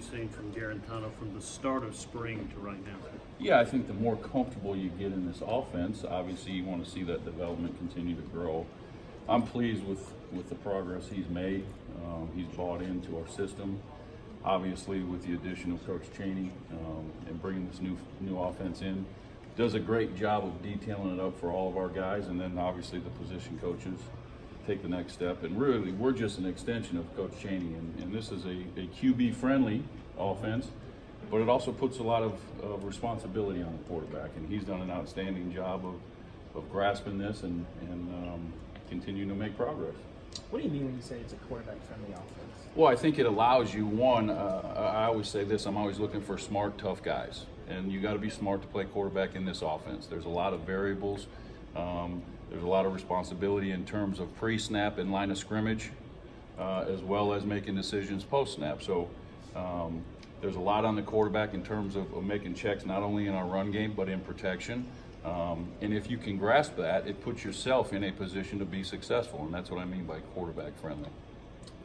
seen from Garantano from the start of spring to right now? Yeah, I think the more comfortable you get in this offense, obviously you want to see that development continue to grow. I'm pleased with the progress he's made. He's bought into our system. Obviously, with the addition of Coach Chaney and bringing this new offense in, does a great job of detailing it up for all of our guys, and then obviously the position coaches take the next step. And really, we're just an extension of Coach Chaney, and this is a QB-friendly offense, but it also puts a lot of responsibility on the quarterback, and he's done an outstanding job of grasping this and continuing to make progress. What do you mean when you say it's a quarterback-friendly offense? Well, I think it allows you, one, I always say this, I'm always looking for smart, tough guys. And you got to be smart to play quarterback in this offense. There's a lot of variables. There's a lot of responsibility in terms of pre-snap and line of scrimmage, as well as making decisions post-snap. So there's a lot on the quarterback in terms of making checks, not only in our run game, but in protection. And if you can grasp that, it puts yourself in a position to be successful. And that's what I mean by quarterback friendly.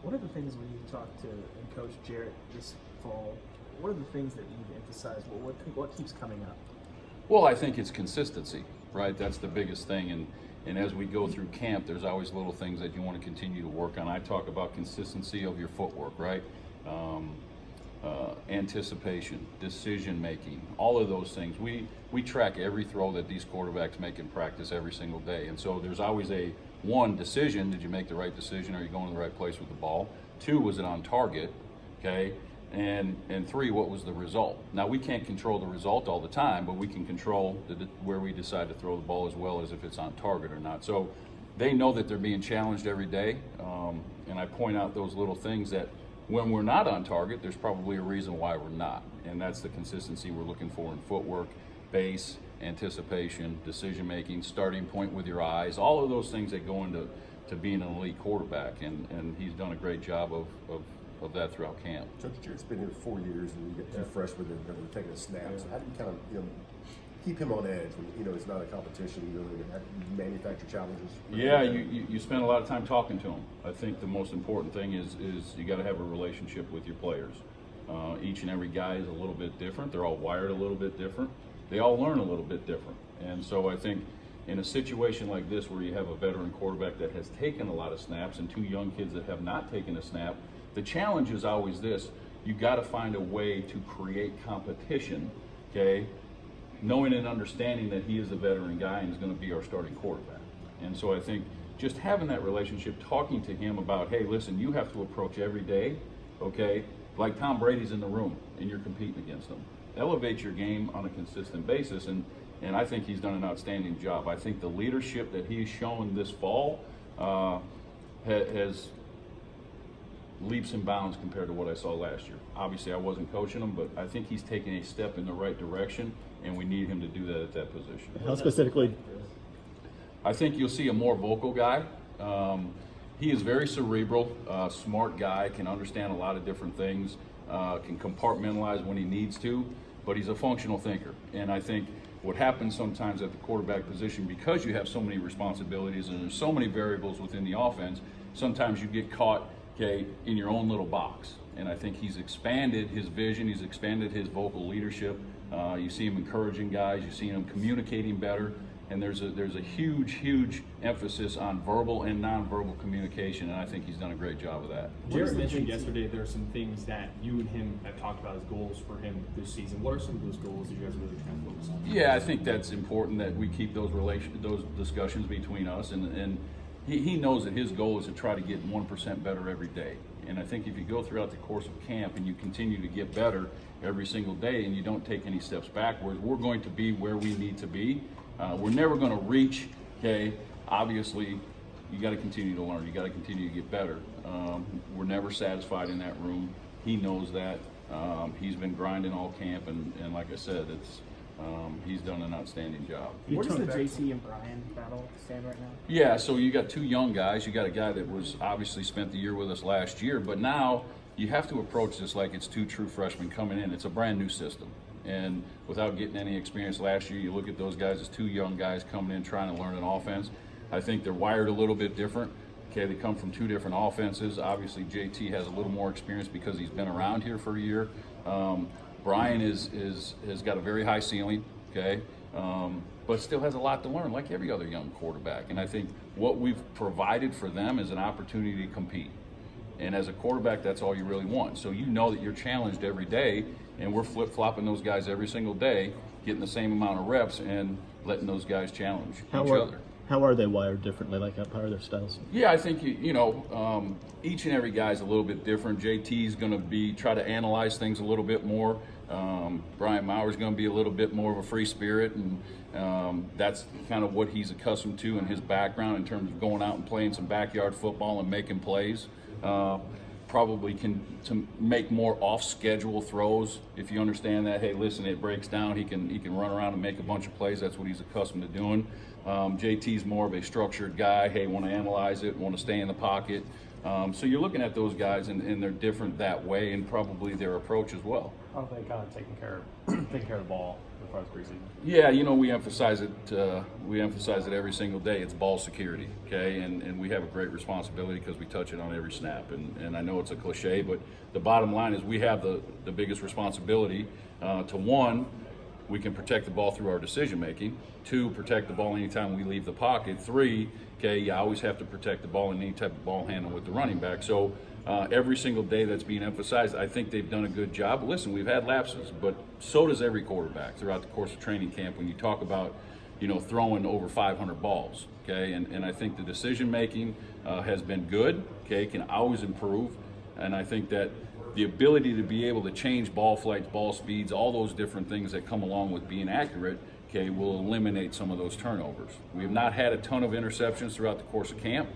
What are the things when you talk to Coach Jarrett this fall, what are the things that you've emphasized? What keeps coming up? Well, I think it's consistency, right? That's the biggest thing. And as we go through camp, there's always little things that you want to continue to work on. I talk about consistency of your footwork, right? Anticipation, decision making, all of those things. We track every throw that these quarterbacks make in practice every single day. And so there's always one decision, did you make the right decision? Are you going to the right place with the ball? Two, was it on target? Okay. And three, what was the result? Now, we can't control the result all the time, but we can control where we decide to throw the ball, as well as if it's on target or not. So they know that they're being challenged every day, and I point out those little things that when we're not on target, there's probably a reason why we're not, and that's the consistency we're looking for in footwork, base, anticipation, decision-making, starting point with your eyes, all of those things that go into being an elite quarterback, and he's done a great job of that throughout camp. Coach Jarrett's been here 4 years, and you get two freshmen that are taking a snap. So how do you kind of keep him on edge when it's not a competition? You manufacture challenges. Yeah, you spend a lot of time talking to him. I think the most important thing is you got to have a relationship with your players. Each and every guy is a little bit different. They're all wired a little bit different. They all learn a little bit different. And so I think in a situation like this, where you have a veteran quarterback that has taken a lot of snaps and two young kids that have not taken a snap, the challenge is always this: you got to find a way to create competition, okay? Knowing and understanding that he is a veteran guy and is going to be our starting quarterback. And so I think just having that relationship, talking to him about, hey, listen, you have to approach every day, okay, like Tom Brady's in the room and you're competing against him. Elevate your game on a consistent basis, and I think he's done an outstanding job. I think the leadership that he's shown this fall has leaps and bounds compared to what I saw last year. Obviously, I wasn't coaching him, but I think he's taking a step in the right direction, and we need him to do that at that position. How specifically? I think you'll see a more vocal guy. He is very cerebral, smart guy, can understand a lot of different things, can compartmentalize when he needs to, but he's a functional thinker. And I think what happens sometimes at the quarterback position, because you have so many responsibilities and there's so many variables within the offense, sometimes you get caught in your own little box. And I think he's expanded his vision, he's expanded his vocal leadership. You see him encouraging guys, you see him communicating better, and there's a huge emphasis on verbal and nonverbal communication, and I think he's done a great job of that. Jarrett mentioned yesterday there are some things that you and him have talked about as goals for him this season. What are some of those goals that you guys are really trying to focus on? Yeah, I think that's important that we keep those discussions between us, and he knows that his goal is to try to get 1% better every day. And I think if you go throughout the course of camp and you continue to get better every single day and you don't take any steps backwards, we're going to be where we need to be. We're never going to reach, okay? Obviously, you got to continue to learn. You got to continue to get better. We're never satisfied in that room. He knows that. He's been grinding all camp, and like I said, he's done an outstanding job. Where does the JC and Brian battle stand right now? Yeah, so you got two young guys. You got a guy that was obviously spent the year with us last year, but now you have to approach this like it's two true freshmen coming in. It's a brand new system. And without getting any experience last year, you look at those guys as two young guys coming in trying to learn an offense. I think they're wired a little bit different. Okay, they come from 2 different offenses. Obviously, JT has a little more experience because he's been around here for a year. Brian has got a very high ceiling, okay, but still has a lot to learn, like every other young quarterback. And I think what we've provided for them is an opportunity to compete. And as a quarterback, that's all you really want. So you know that you're challenged every day, and we're flip-flopping those guys every single day, getting the same amount of reps and letting those guys challenge each other. How are they wired differently? Like, how are their styles? Yeah, I think each and every guy's a little bit different. JT's going to try to analyze things a little bit more. Brian Maurer's going to be a little bit more of a free spirit, and that's kind of what he's accustomed to in his background in terms of going out and playing some backyard football and making plays. Probably to make more off-schedule throws. If you understand that, hey, listen, it breaks down. He can run around and make a bunch of plays. That's what he's accustomed to doing. JT's more of a structured guy. Hey, want to analyze it, want to stay in the pocket. So you're looking at those guys, and they're different that way, and probably their approach as well. How are they kind of taking care of the ball as far as preseason? Yeah, we emphasize it. We emphasize it every single day. It's ball security, okay, and we have a great responsibility because we touch it on every snap. And I know it's a cliche, but the bottom line is we have the biggest responsibility to, one, we can protect the ball through our decision making. 2, protect the ball anytime we leave the pocket. 3, okay, you always have to protect the ball in any type of ball handle with the running back. So every single day that's being emphasized, I think they've done a good job. Listen, we've had lapses, but so does every quarterback throughout the course of training camp when you talk about, throwing over 500 balls, okay? And I think the decision making has been good, okay, can always improve. And I think that the ability to be able to change ball flights, ball speeds, all those different things that come along with being accurate, okay, will eliminate some of those turnovers. We have not had a ton of interceptions throughout the course of camp.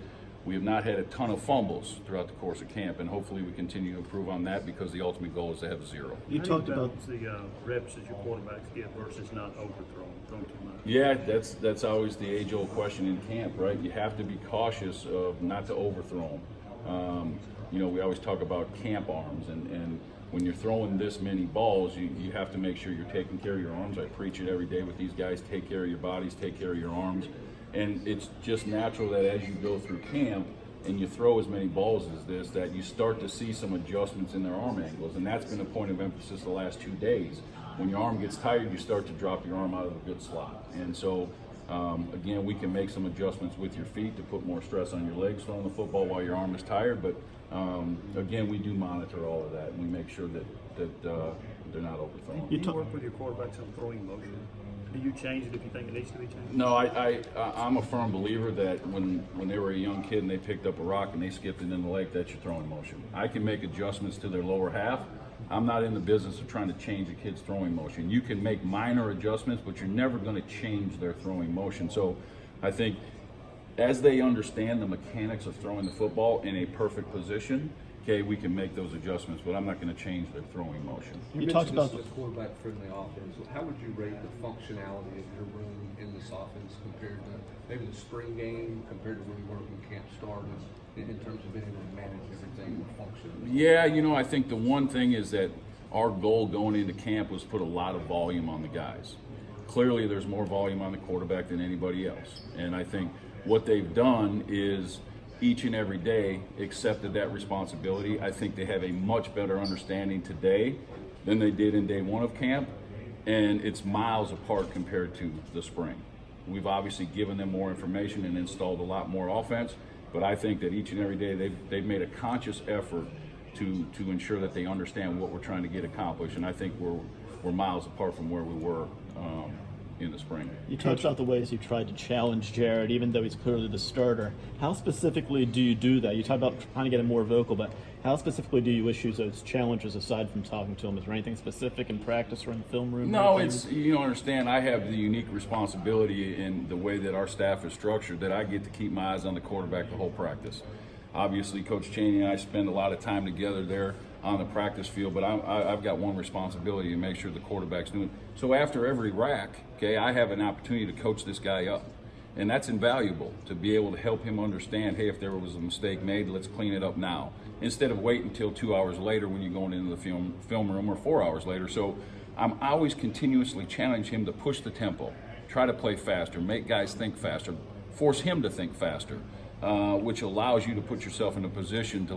We have not had a ton of fumbles throughout the course of camp, and hopefully we continue to improve on that because the ultimate goal is to have 0. You How talked do you about balance the reps that your quarterbacks get versus not throwing too much? Yeah, that's always the age-old question in camp, right? You have to be cautious of not to overthrow them. We always talk about camp arms, and when you're throwing this many balls, you have to make sure you're taking care of your arms. I preach it every day with these guys. Take care of your bodies, take care of your arms. And it's just natural that as you go through camp and you throw as many balls as this, that you start to see some adjustments in their arm angles. And that's been a point of emphasis the last 2 days. When your arm gets tired, you start to drop your arm out of a good slot. And so, again, we can make some adjustments with your feet to put more stress on your legs throwing the football while your arm is tired. But, again, we do monitor all of that, and we make sure that they're not overthrown. Do you work with your quarterbacks on throwing motion? Do you change it if you think it needs to be changed? No, I'm a firm believer that when they were a young kid and they picked up a rock and they skipped it in the lake, that's your throwing motion. I can make adjustments to their lower half. I'm not in the business of trying to change a kid's throwing motion. You can make minor adjustments, but you're never going to change their throwing motion. So I think as they understand the mechanics of throwing the football in a perfect position, okay, we can make those adjustments, but I'm not going to change their throwing motion. You talked about this is a quarterback-friendly offense. How would you rate the functionality of your room in this offense compared to maybe the spring game, compared to when you were when camp started, in terms of being able to manage everything and function? Yeah, I think the one thing is that our goal going into camp was put a lot of volume on the guys. Clearly, there's more volume on the quarterback than anybody else, and I think what they've done is each and every day accepted that responsibility. I think they have a much better understanding today than they did in day 1 of camp, and it's miles apart compared to the spring. We've obviously given them more information and installed a lot more offense, but I think that each and every day they've made a conscious effort to ensure that they understand what we're trying to get accomplished, and I think we're miles apart from where we were in the spring. You talked about the ways you tried to challenge Jared, even though he's clearly the starter. How specifically do you do that? You talked about trying to get him more vocal, but how specifically do you issue those challenges aside from talking to him? Is there anything specific in practice or in the film room? No, you don't understand. I have the unique responsibility in the way that our staff is structured that I get to keep my eyes on the quarterback the whole practice. Obviously, Coach Chaney and I spend a lot of time together there on the practice field, but I've got one responsibility to make sure the quarterback's doing. So after every rack, okay, I have an opportunity to coach this guy up. And that's invaluable to be able to help him understand, hey, if there was a mistake made, let's clean it up now. Instead of waiting until 2 hours later when you're going into the film room or 4 hours later. So I'm always continuously challenging him to push the tempo, try to play faster, make guys think faster, force him to think faster. which allows you to put yourself in a position to